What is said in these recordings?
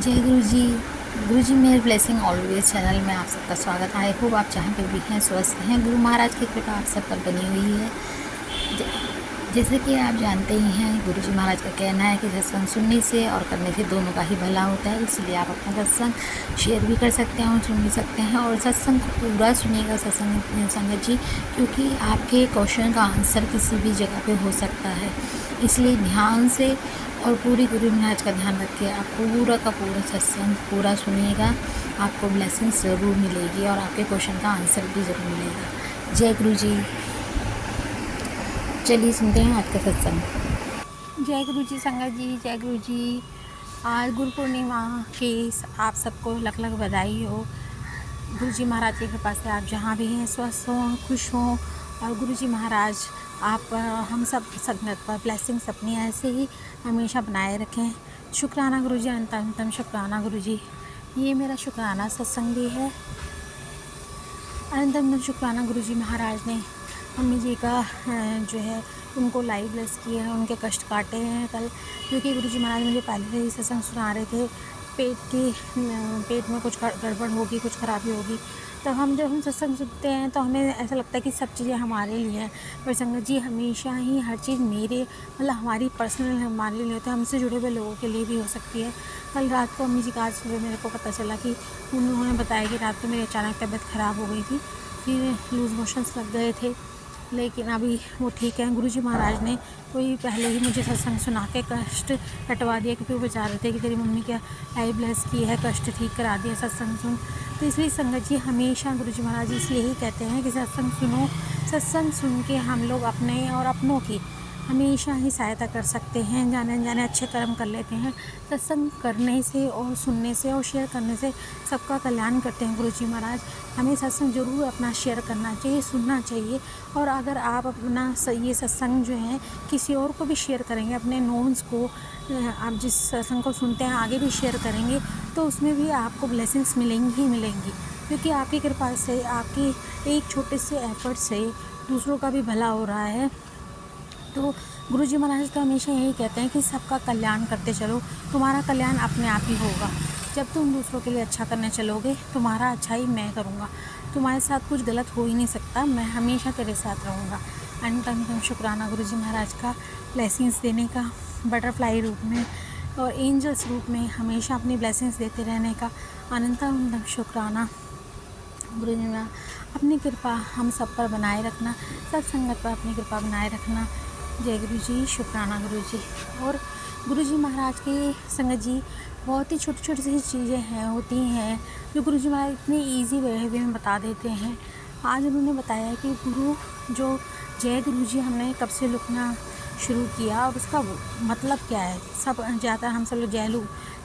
जय गुरु जी। गुरु जी मेरे blessing always channel में आप सबका स्वागत है। आई होप आप जहाँ पे भी हैं स्वस्थ हैं। गुरु महाराज की कृपा आप सब पर बनी हुई है। जैसे कि आप जानते ही हैं, गुरु जी महाराज का कहना है कि सत्संग सुनने से और करने से दोनों का ही भला होता है। इसलिए आप अपना सत्संग शेयर भी कर सकते हैं और सुन भी सकते हैं, और सत्संग को पूरा सुनिएगा सत्संग संगत जी, क्योंकि आपके क्वेश्चन का आंसर किसी भी जगह पे हो सकता है। इसलिए ध्यान से और पूरी गुरु महाराज का ध्यान रख के आप पूरा का पूरा सत्संग पूरा सुनिएगा। आपको ब्लेसिंग्स ज़रूर मिलेगी और आपके क्वेश्चन का आंसर भी ज़रूर मिलेगा। जय गुरु जी। चलिए सुनते हैं आज का सत्संग। जय गुरु जी संगत जी, जय गुरु जी। आज गुरु पूर्णिमा की आप सबको लख लख बधाई हो। गुरु जी महाराज की कृपा से आप जहाँ भी हैं स्वस्थ हों, खुश हों, और गुरु जी महाराज आप हम सब संगत पर ब्लेसिंग्स अपनी ऐसे ही हमेशा बनाए रखें। शुक्राना गुरु जी, अनंतम शुक्राना गुरु जी। ये मेरा शुक्राना सत्संग भी है। अनंतम शुक्राना गुरु जी महाराज ने मम्मी जी का जो है उनको लाइव ब्लेस किया है, उनके कष्ट काटे हैं कल, क्योंकि गुरु जी महाराज मुझे पहले से ही सत्संग सुना रहे थे। पेट में कुछ गड़बड़ होगी, कुछ खराबी होगी। तो जब हम सत्संग सुनते हैं तो हमें ऐसा लगता है कि सब चीज़ें हमारे लिए हैं, पर संगत जी हमेशा ही हर चीज़ मेरे मतलब हमारी पर्सनल हमारे लिए होती है, हमसे जुड़े हुए लोगों के लिए भी हो सकती है। कल रात को मम्मी जी का आज सुबह मेरे को पता चला कि उन्होंने बताया कि रात को मेरी अचानक तबीयत ख़राब हो गई थी, फिर लूज़ मोशंस लग गए थे, लेकिन अभी वो ठीक है। गुरुजी महाराज ने कोई पहले ही मुझे सत्संग सुना के कष्ट कटवा दिया, क्योंकि वो बता रहे थे कि तेरी मम्मी क्या लाइव ब्लेस की है, कष्ट ठीक करा दिया सत्संग सुन। तो इसलिए संगत जी हमेशा गुरुजी महाराज इसलिए ही कहते हैं कि सत्संग सुनो। सत्संग सुन के हम लोग अपने और अपनों की हमेशा ही सहायता कर सकते हैं, जाने अनजाने अच्छे कर्म कर लेते हैं। सत्संग करने से और सुनने से और शेयर करने से सबका कल्याण करते हैं गुरुजी महाराज। हमें सत्संग ज़रूर अपना शेयर करना चाहिए, सुनना चाहिए, और अगर आप अपना ये सत्संग जो है किसी और को भी शेयर करेंगे, अपने नोन्स को, आप जिस सत्संग को सुनते हैं आगे भी शेयर करेंगे, तो उसमें भी आपको ब्लेसिंग्स मिलेंगी ही मिलेंगी, क्योंकि आपकी कृपा से, आपकी एक छोटे से एफर्ट से दूसरों का भी भला हो रहा है। तो गुरुजी महाराज तो हमेशा यही कहते हैं कि सबका कल्याण करते चलो, तुम्हारा कल्याण अपने आप ही होगा। जब तुम दूसरों के लिए अच्छा करने चलोगे, तुम्हारा अच्छा ही मैं करूँगा, तुम्हारे साथ कुछ गलत हो ही नहीं सकता, मैं हमेशा तेरे साथ रहूँगा। अनंतम शुक्राना गुरुजी महाराज का ब्लेसिंग्स देने का, बटरफ्लाई रूप में और एंजल्स रूप में हमेशा अपनी ब्लेसिंग्स देते रहने का। अनंतम शुक्राना गुरु जी में अपनी कृपा हम सब पर बनाए रखना, सब संगत पर अपनी कृपा बनाए रखना। जय गुरु जी, शुक्राना गुरु जी। और गुरु जी महाराज की संगत जी बहुत ही छोटी छोटी सी चीज़ें हैं होती हैं जो गुरु जी महाराज इतने ईजी वे में बता देते हैं। आज उन्होंने बताया कि गुरु जो जय गुरु जी हमने कब से लिखना शुरू किया और उसका मतलब क्या है। सब ज़्यादा हम सब लोग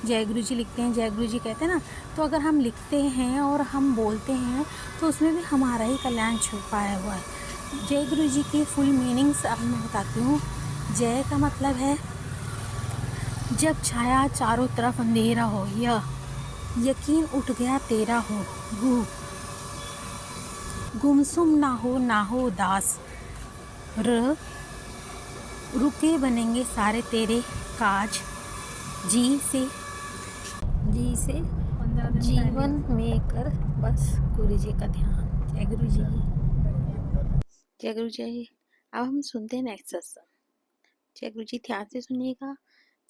जय गुरु जी लिखते हैं, जय गुरु जी कहते हैं ना। तो अगर हम लिखते हैं और हम बोलते हैं तो उसमें भी हमारा ही कल्याण छुपाया हुआ है। जय गुरु जी की फुल मीनिंग्स अब मैं बताती हूँ। जय का मतलब है जब छाया चारों तरफ अंधेरा हो, यकीन उठ गया तेरा हो, गुमसुम ना हो उदास, रुके बनेंगे सारे तेरे काज, जी से जीवन में कर बस गुरु जी का ध्यान। जय गुरु जी, जय गुरु जी। अब हम सुनते हैं नेक्स्ट सत्संग। जय गुरु जी, ध्यान से सुनिएगा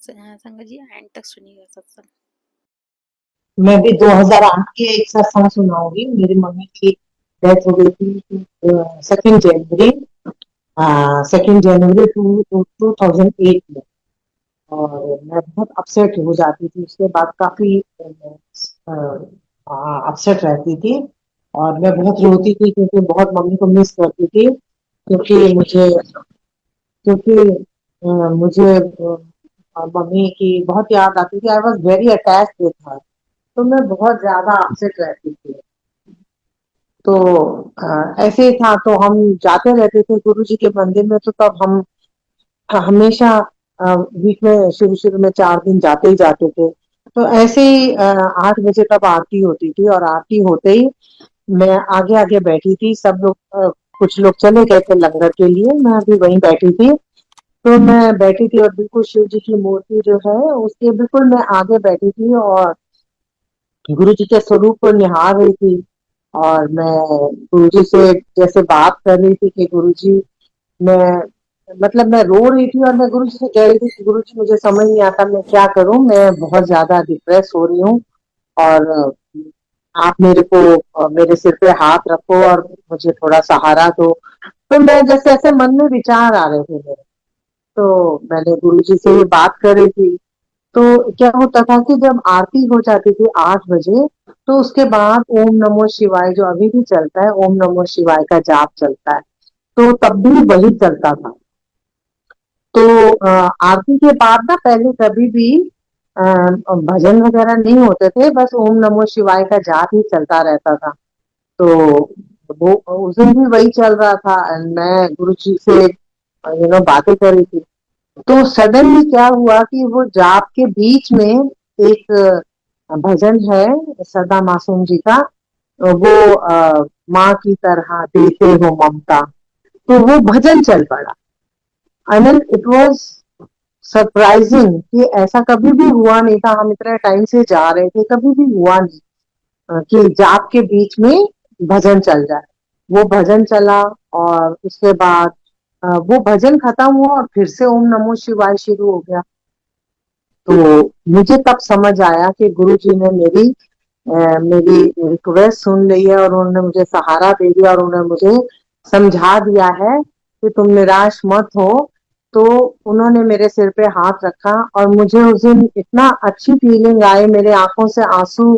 संगत जी, एंड तक सुनिएगा सत्संग। मैं भी 2008 के एक सत्संग सुनाऊंगी। मेरी मम्मी की डेथ हो गई थी 2 जनवरी 2008 में, और मैं बहुत अपसेट हो जाती थी। उसके बाद काफी अपसेट रहती थी, और मैं बहुत रोती थी क्योंकि बहुत मम्मी को मिस करती थी, क्योंकि मुझे मम्मी की बहुत याद आती थी। I was very attach with her, तो मैं बहुत ज्यादा अपसेट रहती थी। तो ऐसे ही था। तो हम जाते रहते थे गुरु जी के मंदिर में, तो तब हम हमेशा वीक में शुरू शुरू में 4 दिन जाते ही जाते थे। तो ऐसे ही 8 बजे तब आरती होती थी, और आरती होते ही मैं आगे आगे बैठी थी। सब लोग कुछ लोग चले गए थे लंगर के लिए, मैं भी वहीं बैठी थी। तो मैं बैठी थी और बिल्कुल शिव जी की मूर्ति जो है उसके बिल्कुल मैं आगे बैठी थी और गुरु जी के स्वरूप को निहार रही थी। और मैं गुरु जी से जैसे बात कर रही थी कि गुरु जी, मैं मतलब मैं रो रही थी और मैं गुरु जी से कह रही थी कि गुरु जी मुझे समझ नहीं आता मैं क्या करूं, मैं बहुत ज्यादा डिप्रेस हो रही हूँ और आप मेरे को मेरे सिर पे हाथ रखो और मुझे थोड़ा सहारा दो। तो मैं जैसे ऐसे मन में विचार आ रहे थे मेरे, तो मैंने गुरु जी से ये बात कर रही थी। तो क्या होता था कि जब आरती हो जाती थी 8 बजे, तो उसके बाद ओम नमो शिवाय जो अभी भी चलता है, ओम नमो शिवाय का जाप चलता है, तो तब भी वही चलता था। तो आरती के बाद ना पहले कभी भी भजन वगैरह नहीं होते थे, बस ओम नमो शिवाय का जाप ही चलता रहता था। तो वो उस दिन भी वही चल रहा था and मैं गुरु जी से बातें कर रही थी। तो सडनली क्या हुआ कि वो जाप के बीच में एक भजन है सदा मासूम जी का, वो माँ की तरह देते हो ममता, तो वो भजन चल पड़ा। I mean it was surprising कि ऐसा कभी भी हुआ नहीं था, हम इतना टाइम से जा रहे थे, कभी भी हुआ नहीं कि जाप के बीच में भजन चल जाए। वो भजन चला और उसके बाद वो भजन खत्म हुआ और फिर से ओम नमो शिवाय शुरू हो गया। तो मुझे तब समझ आया कि गुरु जी ने मेरी रिक्वेस्ट सुन ली है और उन्होंने मुझे सहारा दे दिया और उन्होंने मुझे समझा दिया है कि तुम निराश मत हो। तो उन्होंने मेरे सिर पे हाथ रखा और मुझे उस दिन इतना अच्छी फीलिंग आई, मेरे आंखों से आंसू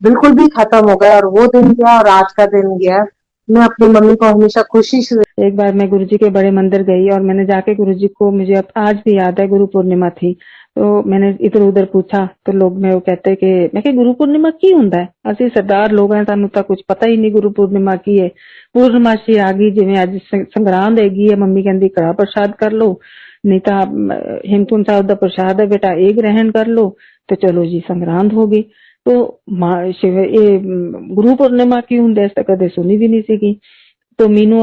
बिल्कुल भी खत्म हो गया और वो दिन गया और आज का दिन गया। मैं अपनी मम्मी को हमेशा खुशी से एक बार मैं गुरुजी के बड़े मंदिर गई और मैंने जाके गुरुजी को, मुझे अब आज भी याद है, गुरु पूर्णिमा थी, तो मैंने इधर उधर पूछा तो लोग मैं वो कहते कि मैं कि गुरु पूर्णिमा की हुंदा है, ਅਸੀਂ सरदार लोग हैं, सानू तो कुछ पता ही नहीं गुरु पूर्णिमा की है। पूर्णमासी आ गई, जिवें अज संगरांद हैगी है, मम्मी कहंदी कड़ा प्रसाद कर लो, नहीं तो हेमकुंड साहब दा प्रसाद है बेटा, एक ग्रहण कर लो, तो चलो जी संगरांद हो गई। तो शिव ये गुरु पूर्णिमा की हुंदा है, कदे सुनी भी नहीं सीगी। तो मीनू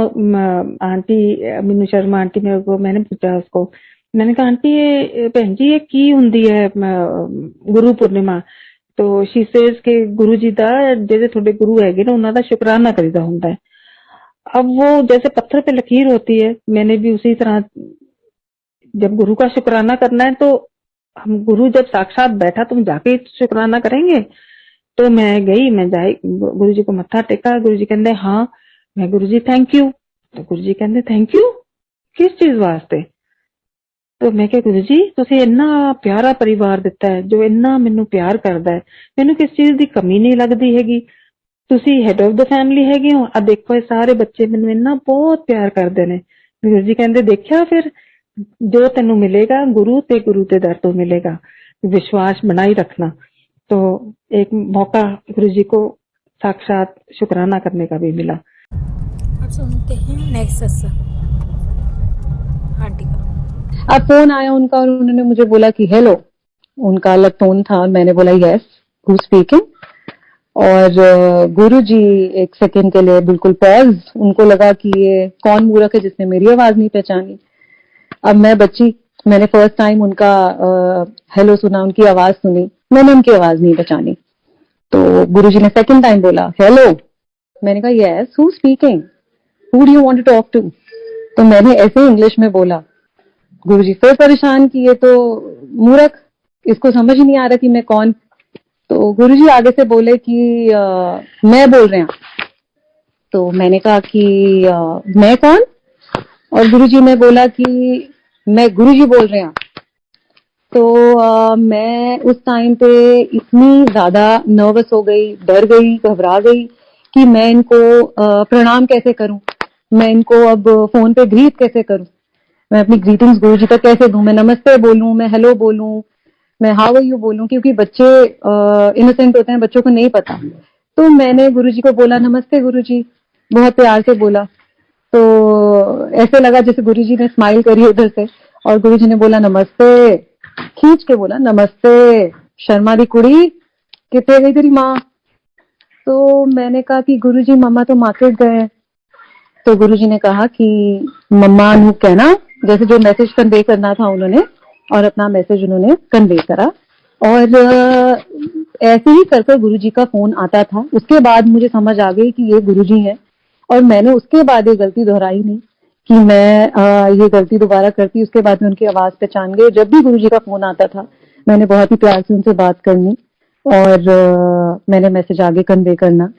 आंटी, मीनू शर्मा आंटी मेरे को, मैंने पूछा उसको, मैंने कहा आंटी ये भैन जी ये की हुंदी है गुरु पूर्णिमा? तो शी सेज के गुरु जी दा जेडे थोड़े गुरु हैगे ना उन्हां दा शुकराना करीदा हुंदा है। अब वो जैसे पत्थर पे लकीर होती है, मैंने भी उसी तरह, जब गुरु का शुकराना करना है तो हम, गुरु जब साक्षात बैठा तुम जाके शुकराना करेंगे। तो मैं गई, मैं जाई गुरु जी को मत्था टेका, गुरु जी कहते हाँ, मैं गुरु जी थैंक यू। तो गुरु जी कहते थैंक यू किस चीज वास्ते? तो मैं क्या गुरु जी तुसी इन्ना प्यारा परिवार दिता है जो इन्ना मैनू प्यार करदा है, मैनू किस चीज की कमी नहीं लगदी हैगी, तुसी हेड ऑफ द फैमिली हैगे हो, आ देखो ये सारे बच्चे मैनू इन्ना बहुत प्यार करदे ने। गुरु जी कहते देखिया फिर जो तेनू मिलेगा गुरु ते दर तो मिलेगा, विश्वास बनाई रखना। तो एक मौका गुरु जी को साक्षात शुकराना करने का भी मिला। अब सुनते हैं नेक्स्ट सत्संग आंटी का। अब फोन आया उनका और उन्होंने मुझे बोला कि हेलो, उनका अलग टोन था और मैंने बोला यस हु स्पीकिंग। और गुरुजी एक सेकंड के लिए बिल्कुल पॉज, उनको लगा कि ये कौन मूर्ख है जिसने मेरी आवाज नहीं पहचानी। अब मैं बच्ची, मैंने फर्स्ट टाइम उनका हेलो सुना, उनकी आवाज सुनी, मैंने उनकी आवाज नहीं पहचानी। तो गुरुजी ने सेकंड टाइम बोला हेलो, मैंने कहा yes who speaking, who do you want to talk to. तो मैंने ऐसे इंग्लिश में बोला। गुरुजी फिर परेशान कि ये तो मूर्ख, इसको समझ ही नहीं आ रहा कि मैं कौन। तो गुरुजी आगे से बोले कि मैं बोल रहे हैं। तो मैंने कहा कि मैं कौन? और गुरुजी ने बोला कि मैं गुरुजी बोल रहे हैं। तो मैं उस टाइम पे इतनी ज्यादा नर्वस हो गई, डर गई, घबरा गई कि मैं इनको प्रणाम कैसे करूं, मैं इनको अब फोन पे ग्रीट कैसे करूं, मैं अपनी ग्रीटिंग्स गुरुजी तक कैसे दूं, मैं नमस्ते बोलूं, मैं हेलो बोलूं, मैं हाउ आर यू बोलूं, क्योंकि बच्चे इनोसेंट होते हैं, बच्चों को नहीं पता। तो मैंने गुरुजी को बोला नमस्ते गुरुजी, बहुत प्यार से बोला। तो ऐसे लगा जैसे गुरुजी ने स्माइल करी उधर से, और गुरुजी ने बोला नमस्ते, खींच के बोला नमस्ते शर्मा दी कुड़ी, कितने गई तेरी माँ? तो मैंने कहा कि गुरुजी मम्मा तो मार्केट गए। तो गुरुजी ने कहा कि मम्मा नू कहना जैसे जो मैसेज कन्वे करना था उन्होंने, और अपना मैसेज उन्होंने कन्वे करा। और ऐसे ही कर गुरुजी का फोन आता था। उसके बाद मुझे समझ आ गई कि ये गुरुजी हैं, और मैंने उसके बाद ये गलती दोहराई नहीं कि मैं ये गलती दोबारा करती। उसके बाद में उनकी आवाज पहचान गई। जब भी गुरुजी का फोन आता था मैंने बहुत ही प्यार से उनसे बात करनी, और मैंने मैसेज आगे कन्वे करना।